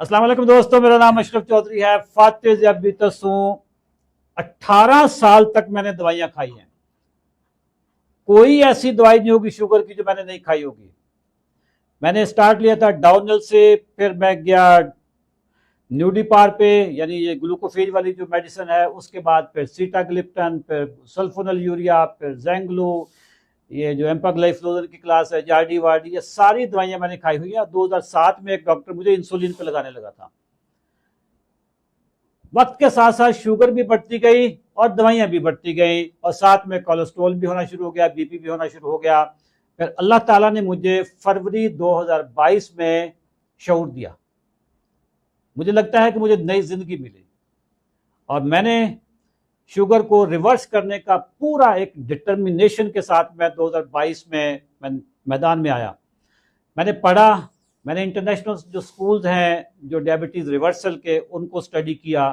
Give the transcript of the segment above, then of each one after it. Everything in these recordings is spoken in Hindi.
अस्सलाम वालेकुम दोस्तों, मेरा नाम अशरफ चौधरी है। फाते ज़ियाबी तसूं 18 साल तक मैंने दवाइयां खाई हैं। कोई ऐसी दवाई नहीं होगी शुगर की जो मैंने नहीं खाई होगी। मैंने स्टार्ट लिया था डाउनल से, फिर मैं गया न्यूडीपार पे, यानी ये ग्लूकोफेज वाली जो मेडिसिन है, उसके बाद फिर सीटाग्लिप्टन, फिर सल्फोनल यूरिया, फिर जैंगलो, ये जो एम्पाग्लाइफ्लोजन की क्लास है, जार्डी वार्डी, ये सारी दवाइयां मैंने खाई हुई हैं। 2007 में एक डॉक्टर मुझे इंसुलिन पे लगाने लगा था। वक्त के साथ साथ शुगर भी बढ़ती गई और दवाइयां भी बढ़ती गई, और साथ में कोलेस्ट्रॉल भी होना शुरू हो गया, बीपी भी होना शुरू हो गया। फिर अल्लाह ताला ने मुझे फरवरी 2022 में शऊर दिया। मुझे लगता है कि मुझे नई जिंदगी मिली, और मैंने शुगर को रिवर्स करने का पूरा एक डिटर्मिनेशन के साथ मैं 2022 में मैं मैदान में आया। मैंने पढ़ा, मैंने इंटरनेशनल जो स्कूल्स हैं जो डायबिटीज़ रिवर्सल के, उनको स्टडी किया।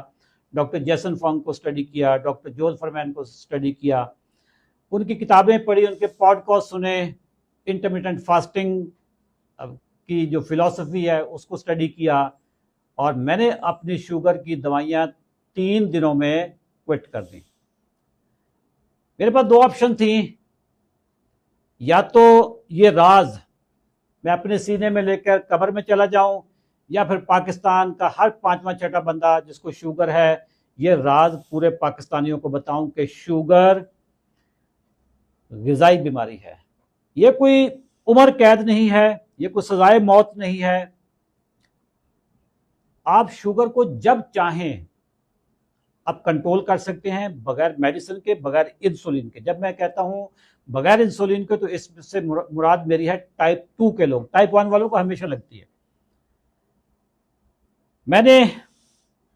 डॉक्टर जैसन फॉन्ग को स्टडी किया, डॉक्टर जोल फरमैन को स्टडी किया, उनकी किताबें पढ़ी, उनके पॉडकास्ट सुने, इंटरमिटेंट फास्टिंग की जो फिलॉसफी है उसको स्टडी किया, और मैंने अपनी शुगर की दवाइयाँ 3 दिनों में क्विट कर दी। मेरे पास 2 ऑप्शन थी, या तो ये राज मैं अपने सीने में लेकर कब्र में चला जाऊं, या फिर पाकिस्तान का हर 5वां 6वां बंदा जिसको शुगर है, ये राज पूरे पाकिस्तानियों को बताऊं कि शुगर ग़िज़ाई बीमारी है। ये कोई उम्र कैद नहीं है, ये कोई सजाए मौत नहीं है। आप शुगर को जब चाहें आप कंट्रोल कर सकते हैं, बगैर मेडिसिन के, बगैर इंसुलिन के। जब मैं कहता हूं बगैर इंसुलिन के, तो इससे मुराद मेरी है टाइप 2 के लोग। टाइप 1 वालों को हमेशा लगती है। मैंने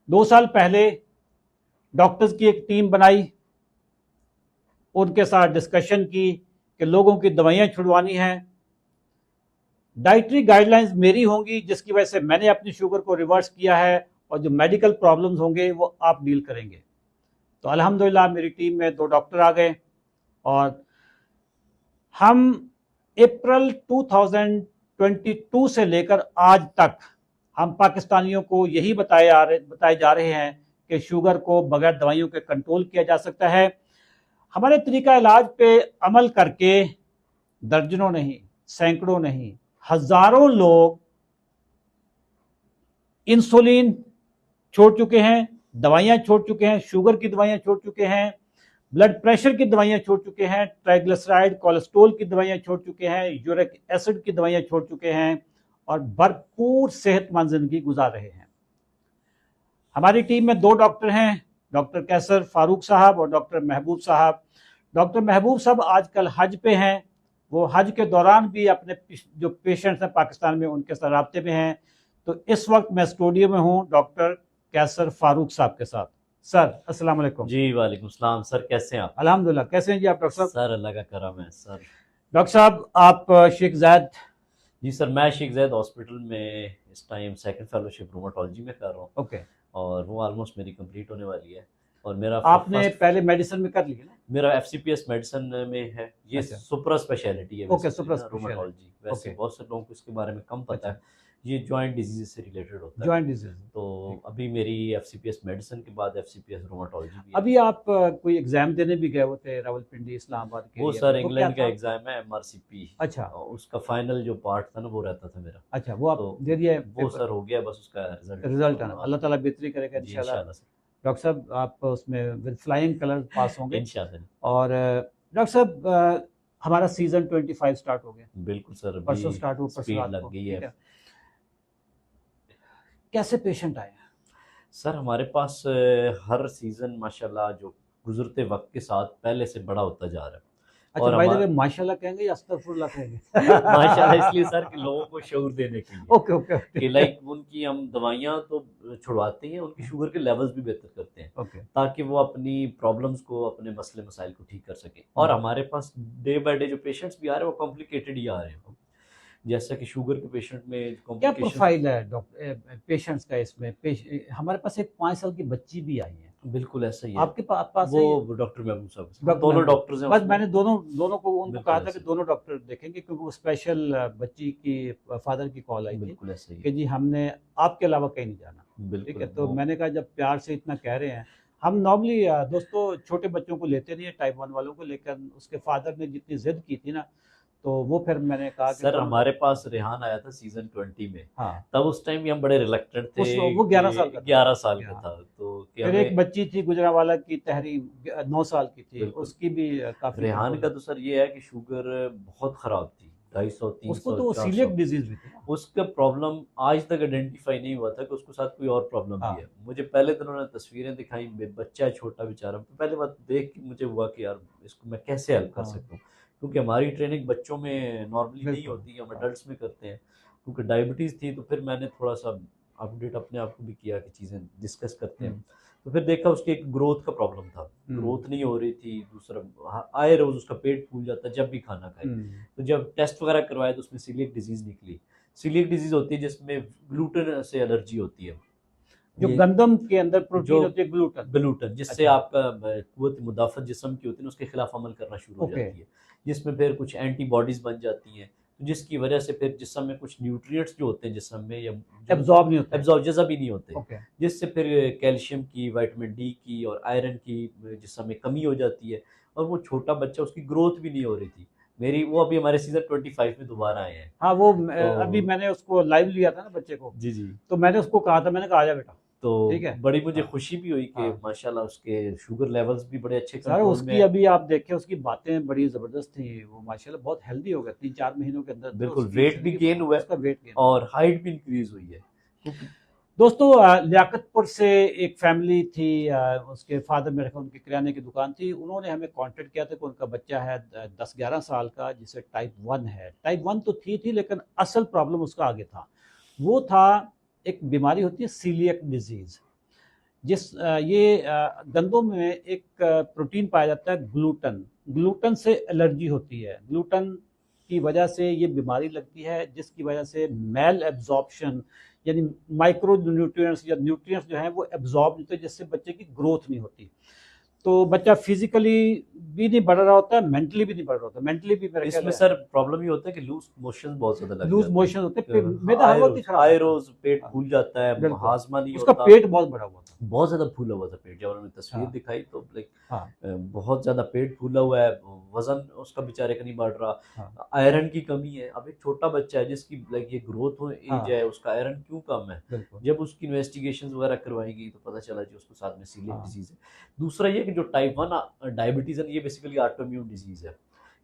2 साल पहले डॉक्टर्स की एक टीम बनाई, उनके साथ डिस्कशन की कि लोगों की दवाइयां छुड़वानी हैं, डाइटरी गाइडलाइंस मेरी होंगी जिसकी वजह से मैंने अपनी शुगर को रिवर्स किया है, और जो मेडिकल प्रॉब्लम्स होंगे वो आप डील करेंगे। तो अल्हम्दुलिल्लाह मेरी टीम में 2 डॉक्टर आ गए, और हम अप्रैल 2022 से लेकर आज तक हम पाकिस्तानियों को यही बताए जा रहे हैं कि शुगर को बगैर दवाइयों के कंट्रोल किया जा सकता है। हमारे तरीका इलाज पे अमल करके दर्जनों नहीं, सैकड़ों नहीं, हजारों लोग इंसुलिन छोड़ चुके हैं, दवाइयां छोड़ चुके हैं, शुगर की दवाइयां छोड़ चुके हैं, ब्लड प्रेशर की दवाइयां छोड़ चुके हैं, ट्राइग्लिसराइड कोलेस्ट्रॉल की दवाइयां छोड़ चुके हैं, यूरिक एसिड की दवाइयां छोड़ चुके हैं, और भरपूर सेहतमंद जिंदगी गुजार रहे हैं। हमारी टीम में 2 डॉक्टर हैं, डॉक्टर कैसर फारूक साहब और डॉक्टर महबूब साहब। डॉक्टर महबूब साहब आजकल हज पे हैं, वो हज के दौरान भी अपने जो पेशेंट्स हैं पाकिस्तान में उनके साथ राब्ते में हैं। तो इस वक्त मैं स्टूडियो में हूँ डॉक्टर कैसर फारूक साहब के साथ। सर अस्सलाम वालेकुम। जी वालेकुम सलाम। सर कैसे हैं आप? अल्हम्दुलिल्लाह। कैसे हैं जी आप डॉक्टर साहब? सर अल्लाह का करम है सर। डॉक्टर साहब आप शेख ज़ैद? जी सर, मैं शेख ज़ैद हॉस्पिटल में इस टाइम सेकंड फेलोशिप रूमेटोलॉजी में कर रहा हूँ। ओके। और वो ऑलमोस्ट मेरी कंप्लीट होने वाली है। और मेरा आपने पहले मेडिसिन में कर ली है ना? मेरा एफसीपीएस मेडिसिन में है। ये अच्छा। सुपर स्पेशलिटी है। Okay, super speciality. रूमेटोलॉजी वैसे ओके। बहुत से लोगों को इसके बारे में कम पता अच्छा। है। ये जॉइंट डिजीज से रिलेटेड होता है। Joint disease. तो अभी मेरी एफसीपीएस मेडिसिन के बाद एफसीपीएस रूमेटोलॉजी भी है। अभी आप कोई एग्जाम देने भी गए होते हैं रावलपिंडी इस्लामाबाद के वो एरिया सर में, क्या इंग्लैंड का था? एग्जाम है एमआरसीपी। अच्छा। उसका फाइनल जो पार्ट था ना वो रहता था मेरा। अच्छा, वो आप तो दे दिया है? वो सर हो गया, बस उसका रिजल्ट आना, अल्लाह ताला बेहतरी करेगा जी इंशाल्लाह। इंशाल्लाह सर। डॉक्टर साहब आप उसमें विद फ्लाइंग कलर पास होंगे। इंशाल्लाह। और डॉक्टर साहब हमारा सीजन 25 स्टार्ट हो गया, बिल्कुल सर, परसों स्टार्ट हुआ, परसों स्पीड रात लग को, गई ठीक है। है। कैसे पेशेंट आए हैं? सर हमारे पास हर सीजन माशाल्लाह जो गुजरते वक्त के साथ पहले से बड़ा होता जा रहा है। अच्छा, और भाई जब माशाल्लाह कहेंगे या अस्तगफुरुल्लाह कहेंगे? माशाल्लाह इसलिए सर कि लोगों को शऊर देने के लिए ओके ओके कि लाइक उनकी हम दवाइयाँ तो छुड़वाते हैं, उनकी शुगर के लेवल्स भी बेहतर करते हैं ओके। ताकि वो अपनी प्रॉब्लम्स को, अपने मसले मसाइल को ठीक कर सकें। और हमारे पास डे बाय डे जो पेशेंट्स भी आ रहे हैं वो कॉम्प्लिकेटेड ही आ रहे हैं। जैसा कि शुगर के पेशेंट में क्या कॉम्प्लिकेशन। प्रोफाइल है डॉक्टर पेशेंट्स का इसमें? हमारे पास एक 5 साल की बच्ची भी आई है, बिल्कुल ऐसा ही है। आपके पास है? वो डॉक्टर महबूब साहब, डॉक्टर दोनों महबूब। डॉक्टर्स हैं बस उसमें। मैंने दोनों दोनों को उनको बिल्कुल कहा था कि ऐसे ही। दोनों डॉक्टर देखेंगे, क्योंकि वो स्पेशल बच्ची की फादर की कॉल आई थी बिल्कुल ऐसे ही कि है। जी हमने आपके अलावा कहीं नहीं जाना। ठीक बिल्कुल है, तो वो मैंने कहा जब प्यार से इतना कह रहे हैं, हम नॉर्मली दोस्तों छोटे बच्चों को लेते नहीं है, टाइप 1 वालों को, लेकिन उसके फादर ने जितनी जिद की थी ना, तो वो फिर मैंने कहा कि सर दोनों हमारे डॉक्टर। पास रेहान आया था सीजन 20 में। हाँ, तब उस टाइम भी हम बड़े रिलक्टेंट थे उस वो 11 साल का कि था। 11 साल का हाँ। था, तो कि फिर एक हमें। बच्ची थी गुजरावाला की, तहरीम, 9 साल की थी, बिल्कुल। उसकी भी काफ़ी रेहान कंट्रोल का है। तो सर ये है कि शुगर बहुत खराब थी, 250, उसको 300, तो 400। सीलियक डिजीज भी थी ना। उसका प्रॉब्लम आज तक आइडेंटिफाई नहीं हुआ था कि उसके साथ कोई और प्रॉब्लम भी हाँ। है। मुझे पहले दिन उन्होंने तस्वीरें दिखाई, बच्चा है छोटा बेचारा, पहले बात देख के मुझे हुआ कि यार इसको मैं कैसे हेल्प कर हाँ, सकता हूँ, क्योंकि हमारी ट्रेनिंग बच्चों में नॉर्मली नहीं बिल्कुल। होती, हम हाँ। अडल्ट में करते हैं। क्योंकि डायबिटीज़ थी तो फिर मैंने थोड़ा सा अपडेट अपने आप को भी किया कि चीज़ें डिस्कस करते हैं। हम्म, तो फिर देखा उसकी एक ग्रोथ का प्रॉब्लम था, हम्म, ग्रोथ नहीं हो रही थी। दूसरा आए रोज उसका पेट फूल जाता जब भी खाना खाए। हम्म। तो जब टेस्ट वगैरह करवाए तो उसमें सीलियक डिजीज निकली। सीलियक डिजीज होती है जिसमें ग्लूटेन से एलर्जी होती है। जो ये गंदम के अंदर जो प्रोटीन होती है, ग्लूटन। ग्लूटेन जिससे अच्छा। आपका कुव्वत मुदाफ़त जिस्म की होती है ना, उसके खिलाफ अमल करना शुरू हो ओके। जाती है, जिसमें फिर कुछ एंटीबॉडीज बन जाती हैं, तो जिसकी वजह से फिर जिस्म में कुछ न्यूट्रिएंट्स जो होते हैं जिस्म में, या जो एब्जॉर्ब नहीं होते। एब्जॉर्ब जज़ब ही नहीं होते, ओके। जिससे फिर कैल्शियम की, विटामिन डी की और आयरन की जिस्म में कमी हो जाती है। और वो छोटा बच्चा, उसकी ग्रोथ भी नहीं हो रही थी मेरी। वो अभी हमारे सीज़न 25 में दोबारा आए हैं। हाँ, वो तो अभी मैंने उसको लाइव लिया था ना बच्चे को, जी जी। तो मैंने उसको कहा था, मैंने कहा आजा बेटा। तो ठीक है। बड़ी मुझे हाँ। खुशी भी हुई कि हाँ। माशाल्लाह उसके शुगर लेवल्स भी बड़े अच्छे सर कंट्रोल में उसकी है। अभी आप देखें, उसकी बातें बड़ी ज़बरदस्त थी, वो माशाल्लाह बहुत हेल्दी हो गया, 3-4 महीनों के अंदर अंदर बिल्कुल उसकी वेट भी ज़िंदगी गेन हुआ है उसका वेट गेन। और हाइट भी इंक्रीज हुई है, क्योंकि दोस्तों लियाकतपुर से एक फैमिली थी, उसके फादर मेरे ख्याल उनकी किराने की दुकान थी, उन्होंने हमें कांटेक्ट किया था कि उनका बच्चा है 10-11 साल का, जिसे टाइप 1 है। टाइप 1 तो थी लेकिन असल प्रॉब्लम उसका आगे था। वो था, एक बीमारी होती है सीलियक डिजीज़, ये गंदों में एक प्रोटीन पाया जाता है ग्लूटन। ग्लूटन से एलर्जी होती है, ग्लूटन की वजह से ये बीमारी लगती है, जिसकी वजह से मेल एब्जॉर्प्शन, यानी माइक्रो न्यूट्रिएंट्स या न्यूट्रिएंट्स जो हैं वो एब्जॉर्ब नहीं होते, जिससे बच्चे की ग्रोथ नहीं होती। तो बच्चा फिजिकली भी नहीं बढ़ रहा होता, मेंटली भी नहीं बढ़ रहा होता। मेंटली भी मेरा ख्याल इसमें है सर प्रॉब्लम ये होता है कि लूज मोशन बहुत ज्यादा लग लूज जाते मोशन होते हैं, हैं। मैदा हर वक्त ही खराब आए रहता है। रोज पेट हाँ, फूल जाता है, बिल्कुल। हाजमा नहीं उसका होता। पेट बहुत बड़ा हुआ था। बहुत ज्यादा फूला हुआ था पेट, जब उन्होंने तस्वीर हाँ। दिखाई तो लाइक हाँ। बहुत ज्यादा पेट फूला हुआ है, वजन उसका बेचारे का नहीं बढ़ रहा, हाँ। आयरन की कमी है। अब एक छोटा बच्चा है जिसकी लाइक ये ग्रोथ हो एज हाँ, है, उसका आयरन क्यों कम है? बिल्कुल। जब उसकी इन्वेस्टिगेशन वगैरह करवाएंगी तो पता चला जी उसको साथ में सीलियक हाँ। डिजीज है। दूसरा ये कि जो टाइप 1 डायबिटीज है, ये बेसिकली ऑटोइम्यून डिजीज है।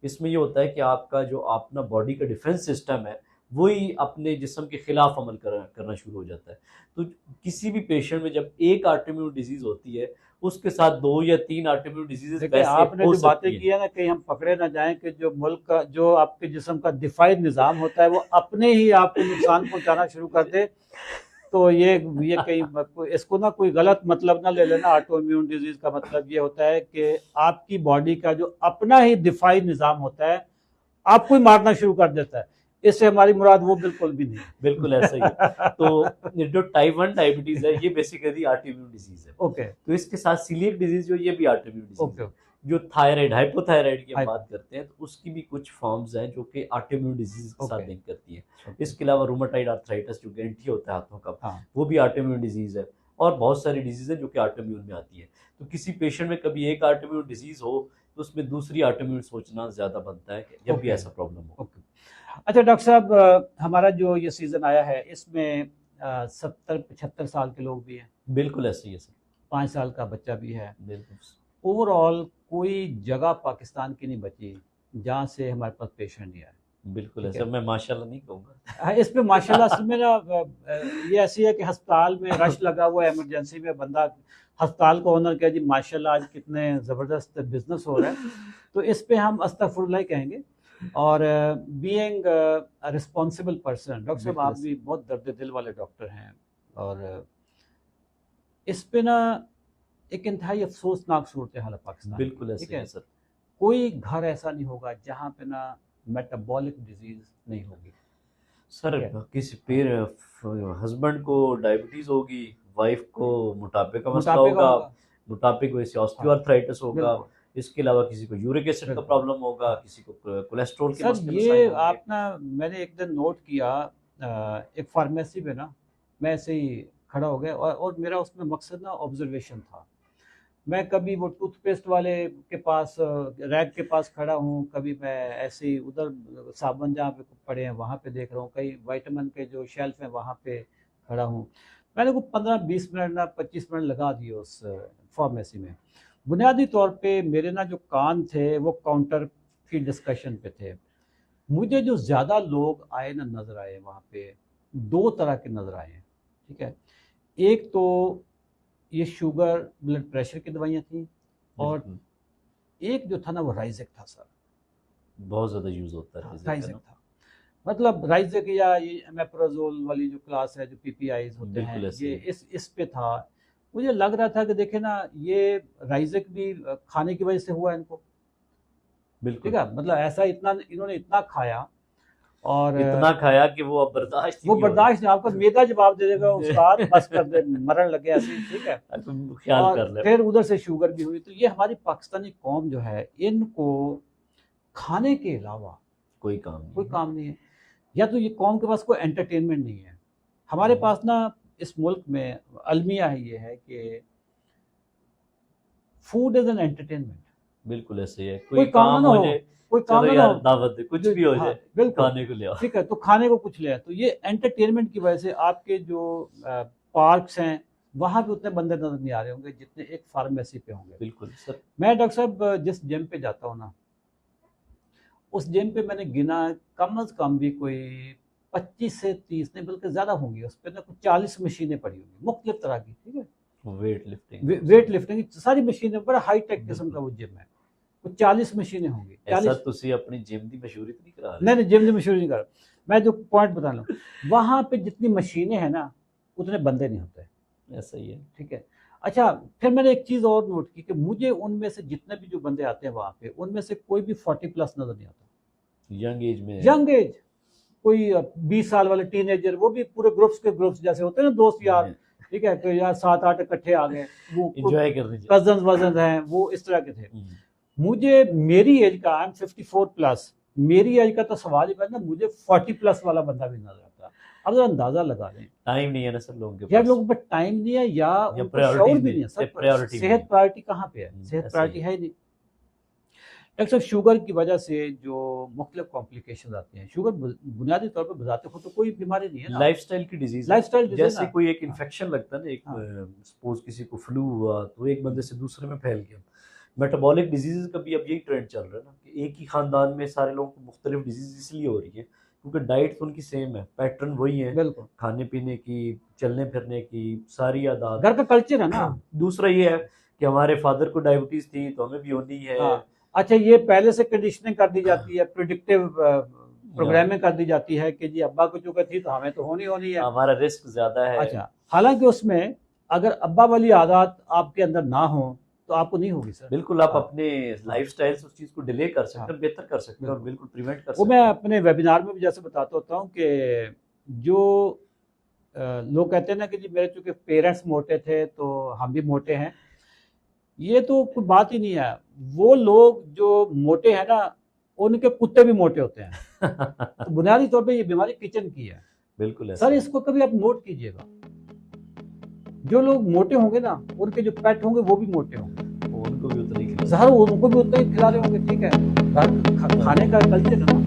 इसमें ये होता है कि आपका जो अपना बॉडी का डिफेंस सिस्टम है वही अपने जिस्म के खिलाफ अमल करना शुरू हो जाता है। तो किसी भी पेशेंट में जब एक ऑटोइम्यून डिजीज होती है, उसके साथ 2 या 3 ऑटोइम्यून डिजीजेस देखिए, वैसे आपने हो जो बातें सकती हैं। की है ना, कहीं हम पकड़े ना जाएं कि जो मुल्क का, जो आपके जिस्म का दिफाई निज़ाम होता है, वो अपने ही आपको नुकसान पहुंचाना शुरू कर दे। तो ये कहीं इसको ना कोई गलत मतलब ना ले लेना। ऑटो इम्यून डिजीज का मतलब ये होता है कि आपकी बॉडी का जो अपना ही दिफाई निज़ाम होता है, आपको ही मारना शुरू कर देता है। इससे हमारी मुराद वो बिल्कुल भी नहीं बिल्कुल ऐसा ही है। तो ये जो टाइप 1 डायबिटीज है ये बेसिकली ऑटोइम्यून डिजीज है। ओके। तो इसके साथ सीलियक डिजीज जो, ये भी ऑटोइम्यून डिजीज ओके। है। जो थायराइड, हाइपोथायराइड की हम हाइपो। बात करते हैं तो उसकी भी कुछ फॉर्म्स हैं जो कि ऑटोइम्यून डिजीज के साथ ओके। लिंक करती हैं। ओके। इसके अलावा रूमेटाइड आर्थराइटिस जो गंठी होता है हाथों का, हाँ। वो भी ऑटोइम्यून डिजीज है। और बहुत सारी डिजीज है जो कि ऑटोइम्यून में आती है। तो किसी पेशेंट में कभी एक ऑटोइम्यून डिजीज हो तो उसमें दूसरी ऑटोइम्यून सोचना ज्यादा बनता है कि जब भी ओके। ऐसा प्रॉब्लम हो। ओके। अच्छा डॉक्टर साहब, हमारा जो ये सीज़न आया है, इसमें 70-75 साल के लोग भी हैं, बिल्कुल ऐसे ही है सर। 5 साल का बच्चा भी है। बिल्कुल ओवरऑल कोई जगह पाकिस्तान की नहीं बची जहाँ से हमारे पास पेशेंट नहीं आए। बिल्कुल ठीक ऐसा, है। मैं माशाल्लाह नहीं कहूँगा। हाँ, इस पे माशाल्लाह असल में ना ये ऐसी है कि अस्पताल में रश लगा हुआ है, इमरजेंसी में बंदा, अस्पताल का ओनर कहे जी माशाल्लाह आज कितने ज़बरदस्त बिजनेस हो रहा है, तो इस पे हम अस्तगफुरुल्लाह ही कहेंगे। और बीइंग रिस्पॉन्सिबल पर्सन, डॉक्टर साहब बिल्कुल आप भी बहुत दर्द दिल वाले डॉक्टर हैं, और इस पे ना एक इंतहाई अफसोसनाक सूरत हाल है पाकिस्तान बिल्कुल की। ऐसे ठीक ही है, है सर। कोई घर ऐसा नहीं होगा जहाँ पे ना मेटाबॉलिक डिजीज नहीं होगी। सर ठीक है। किसी पेर हस्बैंड को डायबिटीज होगी, वाइफ को मोटापे का मसला मोटापे का होगा, होगा। मोटापे की वजह से ऑस्टियोआर्थराइटिस होगा, बिल्कुल। इसके अलावा किसी को यूरिक एसिड का बिल्कुल। प्रॉब्लम होगा, किसी को कोलेस्ट्रॉल के सर मसले ये मसाइल होंगे। आप ना, मैंने एक दिन नोट किया, एक फार्मेसी में ना मैं ऐसे ही खड़ा हो गया और मेरा उसमें मकसद ना ऑब्जर्वेशन था। मैं कभी वो टूथपेस्ट वाले के पास रैक के पास खड़ा हूँ, कभी मैं ऐसे ही उधर साबुन जहाँ पे पड़े हैं वहाँ पे देख रहा हूँ, कई विटामिन के जो शेल्फ हैं वहाँ पे खड़ा हूँ। मैंने को 15-20 मिनट ना 25 मिनट लगा दिए उस फार्मेसी में। बुनियादी तौर पे मेरे ना जो कान थे वो काउंटर की डिस्कशन पे थे। मुझे जो ज़्यादा लोग आए ना नज़र आए वहाँ पे, दो तरह के नज़र आए हैं, ठीक है। एक तो ये शुगर ब्लड प्रेशर की दवाइयाँ थी, और बिल्कुल, एक जो था ना वो राइजेक था सर। बहुत ज़्यादा यूज़ होता है हाँ, रिज़ल्ट, है राइजेक ना? था। मतलब राइजेक या ये एमेप्राजोल वाली जो क्लास है, जो पीपीआईज होते हैं, बिल्कुल ऐसे ये ही। इस पे था। मुझे लग रहा था कि देखे ना, ये राइजेक भी खाने की वजह से हुआ है इनको, ठीक बिल्कुल, है। मतलब ऐसा इतना इन्होंने इतना खाया, और इतना खाया कि वो अब बर्दाश्त ही वो नहीं हो बर्दाश्त नहीं, आपका मैदा जवाब दे देगा उस्ताद, बस कर दे, रहा। मरण लगे ऐसे ही, ठीक है। तुम ख्याल और कर ले। फिर उधर से शुगर भी हुई। तो ये हमारी पाकिस्तानी कौम जो है, इनको खाने के अलावा कोई काम नहीं कोई है। काम नहीं है, या तो ये कौम के पास कोई एंटरटेनमेंट नहीं है। हमारे पास ना इस मुल्क में अलमिया है, ये है कि फूड इज एन एंटरटेनमेंट। बिल्कुल ऐसे ही है, कोई कोई काम काम ना हो हो, जाए, कोई काम चलो ना यार हो, दावत दे, कुछ भी हो हाँ जाए, बिल्कुल, खाने को ले आओ। ठीक है, तो खाने को कुछ ले आए। तो ये एंटरटेनमेंट की वजह से आपके जो पार्क्स हैं वहाँ पे उतने बंदे नजर नहीं आ रहे होंगे जितने एक फार्मेसी पे होंगे। बिल्कुल सर, मैं डॉक्टर साहब जिस जिम पे जाता हूँ ना, उस जिम पे मैंने गिना कम अज कम भी कोई 25 से 30 नहीं बल्कि ज़्यादा होंगी। उस पर ना कुछ 40 मशीनें पड़ी होंगी मुख्तलिफ तरह की, ठीक है। वेट लिफ्टिंग, वेट लिफ्टिंग की सारी मशीनें, बड़ा हाई टेक किस्म का बिल्कुल। वो जिम है। कुछ 40 मशीनें होंगी, ऐसा 40। तुसी अपनी जिम की मशहूरी तो नहीं करा रहे? नहीं नहीं, जिम की मशहूरी नहीं कर रहा, मैं जो पॉइंट बता रहा हूँ, वहाँ पे जितनी मशीनें हैं ना उतने बंदे नहीं होते, ऐसा ही है। ठीक है। अच्छा, फिर मैंने एक चीज़ और नोट की कि मुझे उनमें से जितने भी जो बंदे आते हैं वहाँ पे, उनमें से कोई भी 40 प्लस नजर नहीं आता। यंग एज में यंग एज, कोई 20 साल वाले टीनेजर, वो भी पूरे ग्रुप्स के ग्रुप्स जैसे होते हैं ना दोस्त यार, ठीक है, तो यार 7-8 इकट्ठे आ गए, वो एंजॉय करनी चाहिए। कजन वजन हैं, वो इस तरह के थे। मुझे मेरी एज का, आई एम 54 प्लस, मेरी एज का तो सवाल ही पैदा, मुझे 40 प्लस वाला बंदा भी नजर आता। अब जरा अंदाजा लगा लें, टाइम नहीं है ना सर लोगों के या पास, लोगों पर टाइम नहीं है या उनको प्रायोरिटीज शौर भी नहीं नहीं है सर। प्रायोरिटी सेहत प्रायोरिटी कहाँ पे है? सेहत ऐसे प्रायोरिटी ही है ही नहीं। डॉक्टर साहब, शुगर की वजह से जो मुख्तलिफ कॉम्प्लिकेशन आती हैं, शुगर बुनियादी तौर पर बताते खुद तो कोई बीमारी नहीं है ना, लाइफस्टाइल की डिजीज, लाइफस्टाइल डिजीज जैसे ना। कोई एक इन्फेक्शन लगता है ना, एक हाँ। सपोज किसी को फ्लू हुआ तो एक बंदे से दूसरे में फैल गया। मेटाबॉलिक डिजीज का भी अब यही ट्रेंड चल रहा है ना कि एक ही खानदान में सारे लोगों को मुख्तलिफ डिजीज इसलिए हो रही है क्योंकि डाइट तो उनकी सेम है, पैटर्न वही है, बिल्कुल, खाने पीने की, चलने फिरने की, सारी आदत। घर का कल्चर है ना। दूसरा ये है कि हमारे फादर को डायबिटीज थी तो हमें भी होनी है। हाँ, अच्छा, ये पहले से कंडीशनिंग कर दी जाती है, प्रिडिक्टिव प्रोग्रामिंग कर दी जाती है कि जी अब्बा को चुका थी तो हमें तो होनी है। हमारा रिस्क ज्यादा है। अच्छा, हालांकि उसमें अगर अब्बा वाली आदत आपके अंदर ना हो तो आपको नहीं होगी सर। बिल्कुल, आप हाँ। अपने लाइफस्टाइल से उस चीज को डिले कर सकते हैं, हाँ। बेहतर कर सकते हैं और बिल्कुल। बिल्कुल प्रिवेंट कर वो सकते मैं हैं। अपने वेबिनार में भी जैसे बताता होता हूँ कि जो लोग कहते हैं ना कि जी मेरे चूंकि पेरेंट्स मोटे थे तो हम भी मोटे हैं, ये तो कोई बात ही नहीं है। वो लोग जो मोटे हैं ना, उनके कुत्ते भी मोटे होते हैं। तो बुनियादी तौर पे ये बीमारी किचन की है बिल्कुल सर, ऐसा इसको कभी आप नोट कीजिएगा। जो लोग मोटे होंगे ना, उनके जो पेट होंगे वो भी मोटे होंगे, है। उनको भी उतना ही खिलाना। जहर उनको भी उतना ही खिला रहे होंगे, ठीक है। खाने का कल्चर है ना।